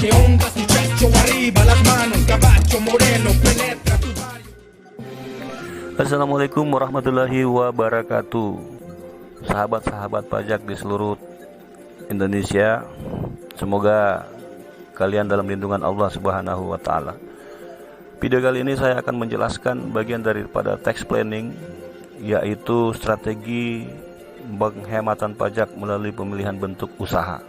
Que onda su pecho arriba, las manos, caballo moreno, penetra tu barrio. Assalamualaikum warahmatullahi wabarakatuh. Sahabat-sahabat pajak di seluruh Indonesia, semoga kalian dalam lindungan Allah Subhanahu wa taala. Video kali ini saya akan menjelaskan bagian daripada tax planning, yaitu strategi penghematan pajak melalui pemilihan bentuk usaha.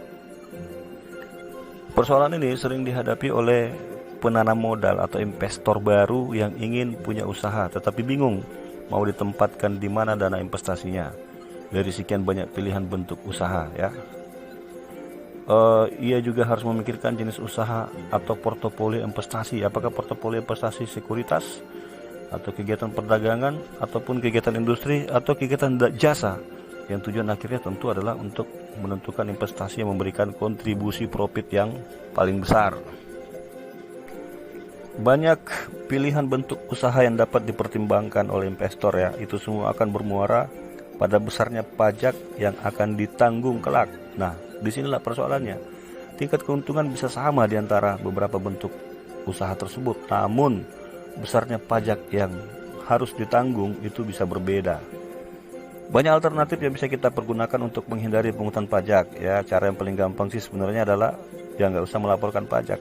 Persoalan ini sering dihadapi oleh penanam modal atau investor baru yang ingin punya usaha tetapi bingung mau ditempatkan di mana dana investasinya dari sekian banyak pilihan bentuk usaha ya. Ia juga harus memikirkan jenis usaha atau portofolio investasi, apakah portofolio investasi sekuritas atau kegiatan perdagangan ataupun kegiatan industri atau kegiatan jasa, yang tujuan akhirnya tentu adalah untuk menentukan investasi yang memberikan kontribusi profit yang paling besar. Banyak pilihan bentuk usaha yang dapat dipertimbangkan oleh investor ya, itu semua akan bermuara pada besarnya pajak yang akan ditanggung kelak. Nah, disinilah persoalannya. Tingkat keuntungan bisa sama di antara beberapa bentuk usaha tersebut, namun besarnya pajak yang harus ditanggung itu bisa berbeda. Banyak alternatif yang bisa kita pergunakan untuk menghindari pungutan pajak ya. Cara yang paling gampang sih sebenarnya adalah ya nggak usah melaporkan pajak.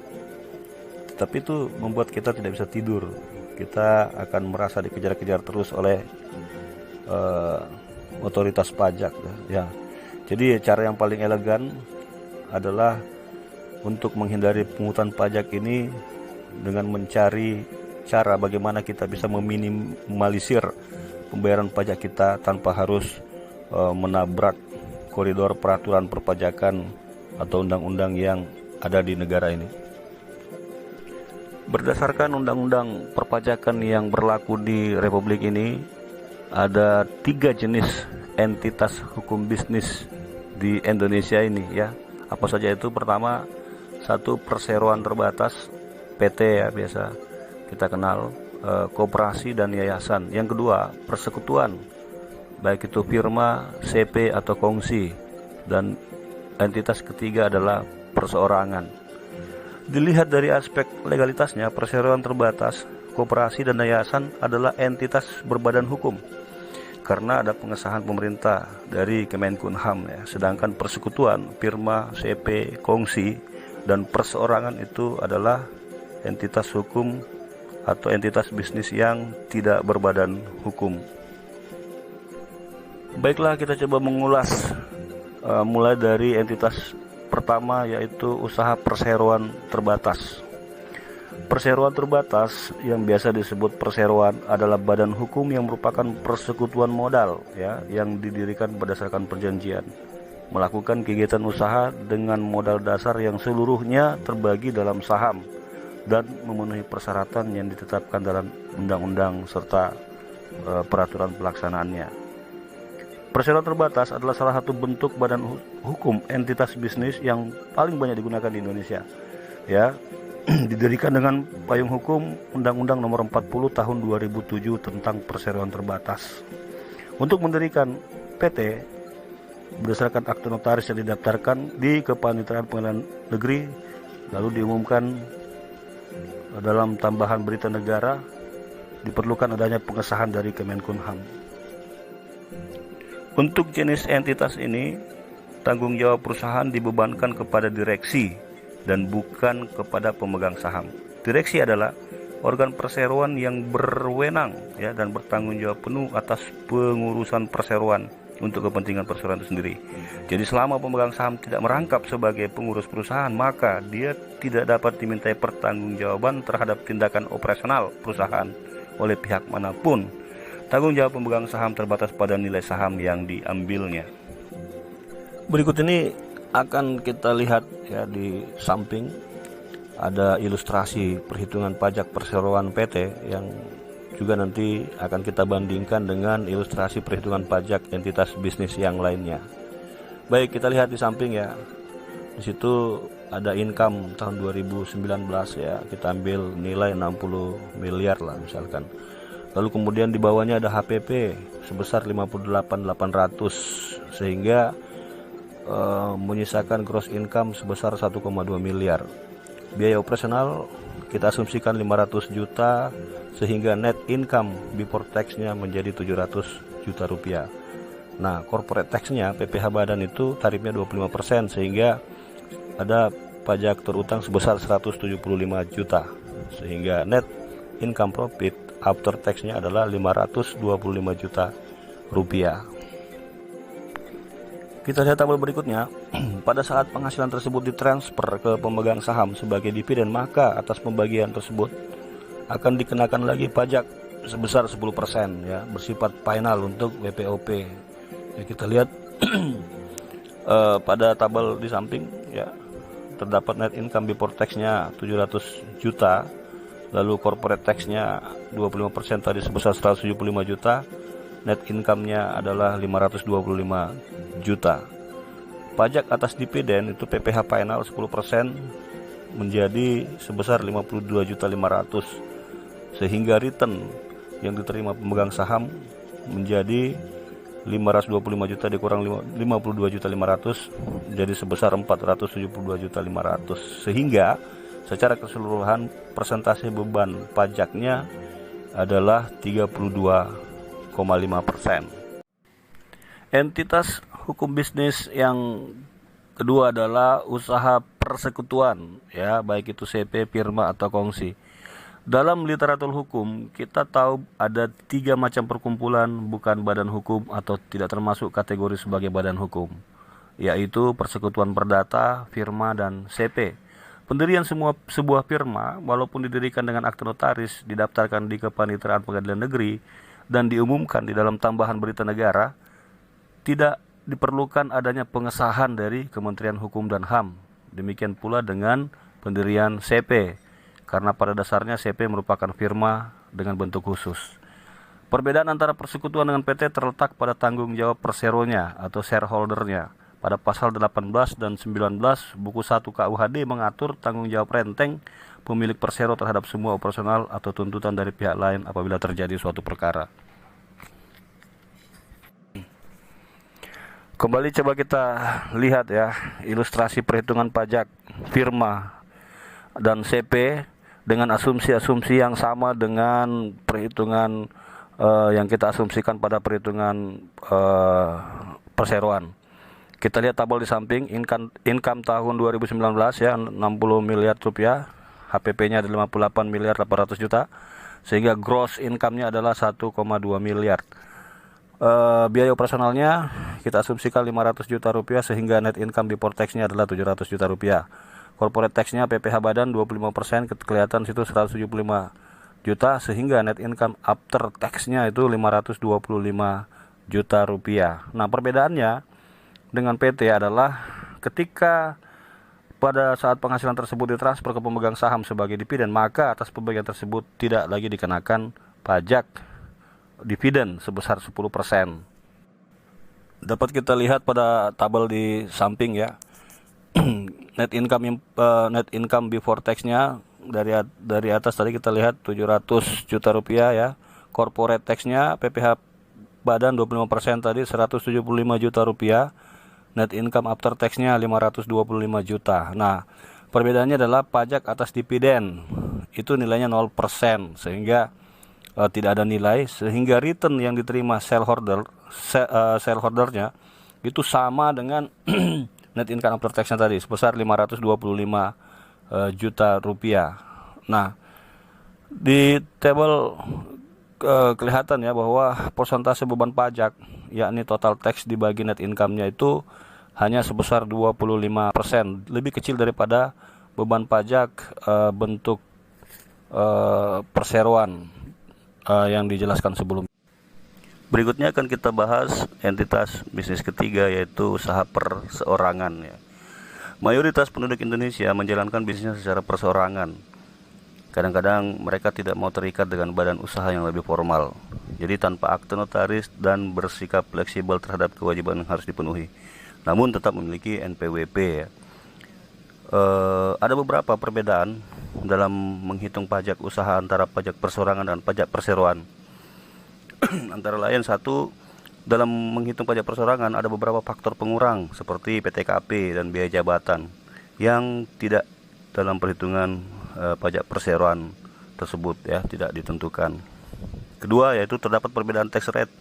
Tapi itu membuat kita tidak bisa tidur. Kita akan merasa dikejar-kejar terus oleh otoritas pajak ya. Jadi cara yang paling elegan adalah untuk menghindari pungutan pajak ini dengan mencari cara bagaimana kita bisa meminimalisir pembayaran pajak kita tanpa harus menabrak koridor peraturan perpajakan atau undang-undang yang ada di negara ini. Berdasarkan undang-undang perpajakan yang berlaku di Republik ini, ada 3 jenis entitas hukum bisnis di Indonesia ini ya. Apa saja itu? Pertama, 1 perseroan terbatas, PT ya biasa kita kenal, koperasi dan yayasan. Yang kedua, persekutuan, baik itu firma, CP atau kongsi. Dan entitas ketiga adalah perseorangan. Dilihat dari aspek legalitasnya, perseroan terbatas, koperasi dan yayasan adalah entitas berbadan hukum karena ada pengesahan pemerintah dari Kemenkumham ya. Sedangkan persekutuan, firma, CP, kongsi dan perseorangan itu adalah entitas hukum atau entitas bisnis yang tidak berbadan hukum. Baiklah, kita coba mengulas mulai dari entitas pertama, yaitu usaha perseroan terbatas. Perseroan terbatas yang biasa disebut perseroan adalah badan hukum yang merupakan persekutuan modal ya, yang didirikan berdasarkan perjanjian melakukan kegiatan usaha dengan modal dasar yang seluruhnya terbagi dalam saham dan memenuhi persyaratan yang ditetapkan dalam undang-undang serta peraturan pelaksanaannya. Perseroan terbatas adalah salah satu bentuk badan hukum entitas bisnis yang paling banyak digunakan di Indonesia. Ya, didirikan dengan payung hukum Undang-Undang Nomor 40 Tahun 2007 tentang perseroan terbatas. Untuk mendirikan PT berdasarkan akte notaris yang didaftarkan di Kepanitiaan Pengadilan Negeri, lalu diumumkan dalam tambahan berita negara, diperlukan adanya pengesahan dari Kemenkumham. Untuk jenis entitas ini, tanggung jawab perusahaan dibebankan kepada direksi dan bukan kepada pemegang saham. Direksi adalah organ perseroan yang berwenang ya, dan bertanggung jawab penuh atas pengurusan perseroan untuk kepentingan perseroan itu sendiri. Jadi selama pemegang saham tidak merangkap sebagai pengurus perusahaan, maka dia tidak dapat dimintai pertanggungjawaban terhadap tindakan operasional perusahaan oleh pihak manapun. Tanggung jawab pemegang saham terbatas pada nilai saham yang diambilnya. Berikut ini akan kita lihat ya, di samping ada ilustrasi perhitungan pajak perseroan PT yang juga nanti akan kita bandingkan dengan ilustrasi perhitungan pajak entitas bisnis yang lainnya. Baik, kita lihat di samping ya. Di situ ada income tahun 2019 ya. Kita ambil nilai 60 miliar lah misalkan. Lalu kemudian di bawahnya ada HPP sebesar 58.800 sehingga menyisakan gross income sebesar 1,2 miliar. biaya operasional kita asumsikan 500 juta sehingga net income before tax-nya menjadi 700 juta rupiah. Nah, corporate tax-nya PPh Badan itu tarifnya 25% sehingga ada pajak terutang sebesar 175 juta sehingga net income profit after tax-nya adalah 525 juta rupiah. Kita lihat tabel berikutnya. Pada saat penghasilan tersebut ditransfer ke pemegang saham sebagai dividen, maka atas pembagian tersebut akan dikenakan lagi pajak sebesar 10% ya, bersifat final untuk WPOP. Ya, kita lihat pada tabel di samping ya, terdapat net income before tax-nya 700 juta, lalu corporate tax-nya 25% tadi sebesar 175 juta, net income-nya adalah 525 juta. Pajak atas dividen itu PPh final 10% menjadi sebesar 52.500.000 sehingga return yang diterima pemegang saham menjadi 525 juta dikurang 52.500.000 jadi sebesar 472.500.000 sehingga secara keseluruhan persentase beban pajaknya adalah 32,5%. Entitas hukum bisnis yang kedua adalah usaha persekutuan ya, baik itu CP, firma atau kongsi. Dalam literatur hukum kita tahu ada 3 macam perkumpulan bukan badan hukum atau tidak termasuk kategori sebagai badan hukum, yaitu persekutuan perdata, firma, dan CP. Pendirian sebuah firma walaupun didirikan dengan akte notaris, didaftarkan di Kepaniteraan Pengadilan Negeri dan diumumkan di dalam tambahan berita negara, tidak diperlukan adanya pengesahan dari Kementerian Hukum dan HAM. Demikian pula dengan pendirian CP, karena pada dasarnya CP merupakan firma dengan bentuk khusus. Perbedaan antara persekutuan dengan PT terletak pada tanggung jawab perseronya atau shareholdernya. Pada pasal 18 dan 19 buku 1 KUHD mengatur tanggung jawab renteng pemilik persero terhadap semua operasional atau tuntutan dari pihak lain apabila terjadi suatu perkara. Kembali coba kita lihat ya ilustrasi perhitungan pajak firma dan CP dengan asumsi-asumsi yang sama dengan perhitungan yang kita asumsikan pada perhitungan perseroan. Kita lihat tabel di samping, income tahun 2019 ya 60 miliar rupiah, HPP-nya ada 58 miliar 800 juta, sehingga gross income-nya adalah 1,2 miliar. Biaya operasionalnya kita asumsikan 500 juta rupiah sehingga net income before tax-nya adalah 700 juta rupiah. Corporate tax-nya PPh Badan 25%, kelihatan situ 175 juta sehingga net income after tax-nya itu 525 juta rupiah. Nah, perbedaannya dengan PT adalah ketika pada saat penghasilan tersebut ditransfer ke pemegang saham sebagai dividen, maka atas pembagian tersebut tidak lagi dikenakan pajak dividen sebesar 10%. Dapat kita lihat pada tabel di samping ya. net income before tax-nya dari atas tadi kita lihat 700 juta rupiah ya. Corporate tax-nya PPh Badan 25% tadi 175 juta rupiah. Net income after tax-nya 525 juta. Nah, perbedaannya adalah pajak atas dividen itu nilainya 0% sehingga tidak ada nilai, sehingga return yang diterima shareholdernya itu sama dengan net income after tax-nya tadi sebesar 525 juta rupiah. Nah, di tabel kelihatan ya bahwa persentase beban pajak yakni total tax dibagi net income-nya itu hanya sebesar 25%, lebih kecil daripada beban pajak bentuk perseroan yang dijelaskan sebelumnya. Berikutnya akan kita bahas entitas bisnis ketiga yaitu usaha perseorangan ya. Mayoritas penduduk Indonesia menjalankan bisnisnya secara perseorangan. Kadang-kadang mereka tidak mau terikat dengan badan usaha yang lebih formal. Jadi tanpa akte notaris dan bersikap fleksibel terhadap kewajiban yang harus dipenuhi. Namun tetap memiliki NPWP ya. Ada beberapa perbedaan dalam menghitung pajak usaha antara pajak perseorangan dan pajak perseroan. Antara lain satu, dalam menghitung pajak perseorangan ada beberapa faktor pengurang seperti PTKP dan biaya jabatan yang tidak dalam perhitungan pajak perseroan tersebut ya, tidak ditentukan. Kedua yaitu terdapat perbedaan tax rate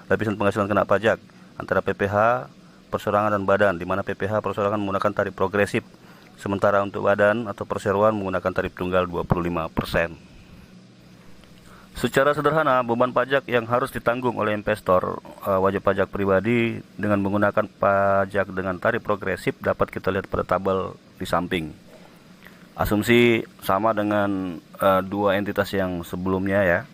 lapisan penghasilan kena pajak antara PPH, perseorangan dan badan, di mana PPH perseorangan menggunakan tarif progresif, sementara untuk badan atau perseroan menggunakan tarif tunggal 25%. Secara sederhana, beban pajak yang harus ditanggung oleh investor wajib pajak pribadi dengan menggunakan pajak dengan tarif progresif dapat kita lihat pada tabel di samping. Asumsi sama dengan dua entitas yang sebelumnya ya.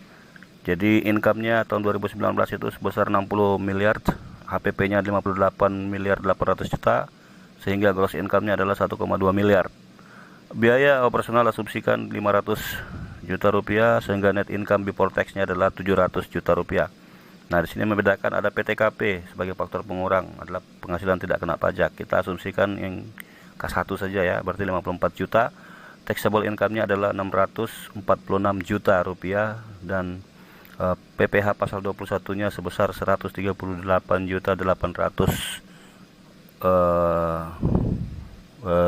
Jadi income-nya tahun 2019 itu sebesar 60 miliar, HPP-nya 58 miliar 800 juta, sehingga gross income-nya adalah 1,2 miliar. Biaya operasional asumsikan 500 juta rupiah, sehingga net income before tax-nya adalah 700 juta rupiah. Nah, di sini membedakan ada PTKP sebagai faktor pengurang, adalah penghasilan tidak kena pajak. Kita asumsikan yang K1 saja ya, berarti 54 juta. Taxable income-nya adalah 646 juta rupiah, dan PPH pasal 21-nya sebesar 138 juta 800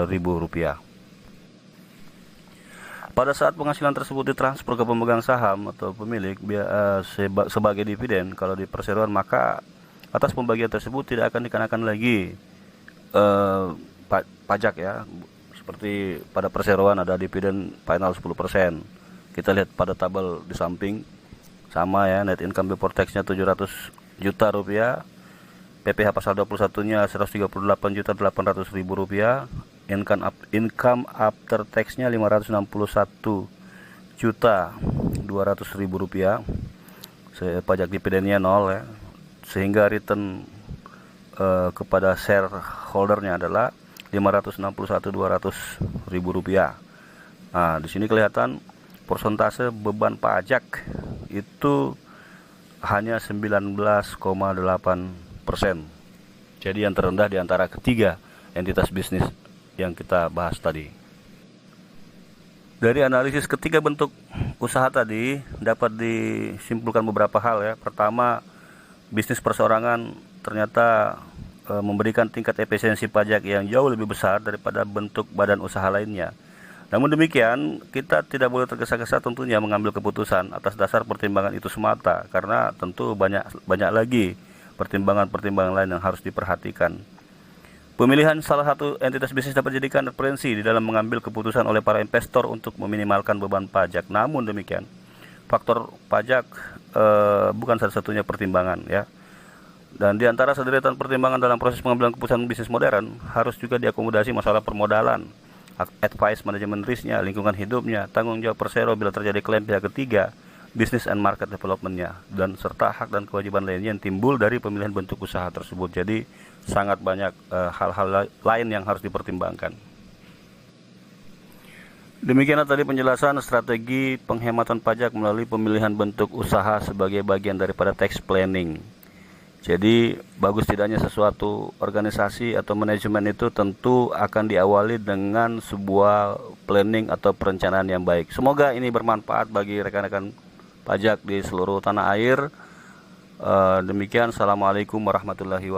ribu rupiah. Pada saat penghasilan tersebut ditransfer ke pemegang saham atau pemilik sebagai dividen, kalau di perseroan, maka atas pembagian tersebut tidak akan dikenakan lagi pajak ya. Seperti pada perseroan ada dividen final 10%. Kita lihat pada tabel di samping, sama ya, net income before tax-nya 700 juta rupiah, PPH pasal 21-nya 138 juta 800 ribu rupiah, income after tax-nya 561 juta 200 ribu rupiah, pajak dividennya 0 ya, sehingga return kepada shareholder-nya adalah 561 200 ribu rupiah. Nah, di sini kelihatan persentase beban pajak itu hanya 19,8%. Jadi yang terendah di antara ketiga entitas bisnis yang kita bahas tadi. Dari analisis ketiga bentuk usaha tadi dapat disimpulkan beberapa hal ya. Pertama, bisnis perseorangan ternyata memberikan tingkat efisiensi pajak yang jauh lebih besar daripada bentuk badan usaha lainnya. Namun demikian, kita tidak boleh tergesa-gesa tentunya mengambil keputusan atas dasar pertimbangan itu semata, karena tentu banyak lagi pertimbangan-pertimbangan lain yang harus diperhatikan. Pemilihan salah satu entitas bisnis dapat dijadikan referensi di dalam mengambil keputusan oleh para investor untuk meminimalkan beban pajak. Namun demikian, faktor pajak bukan satu-satunya pertimbangan ya. Dan di antara sederetan pertimbangan dalam proses pengambilan keputusan bisnis modern, harus juga diakomodasi masalah permodalan, advice manajemen risknya, lingkungan hidupnya, tanggung jawab persero bila terjadi klaim pihak ketiga, business and market development-nya, dan serta hak dan kewajiban lainnya yang timbul dari pemilihan bentuk usaha tersebut. Jadi sangat banyak hal-hal lain yang harus dipertimbangkan. Demikianlah tadi penjelasan strategi penghematan pajak melalui pemilihan bentuk usaha sebagai bagian daripada tax planning. Jadi bagus tidaknya sesuatu organisasi atau manajemen itu tentu akan diawali dengan sebuah planning atau perencanaan yang baik. Semoga ini bermanfaat bagi rekan-rekan pajak di seluruh tanah air. Demikian, assalamualaikum warahmatullahi wabarakatuh.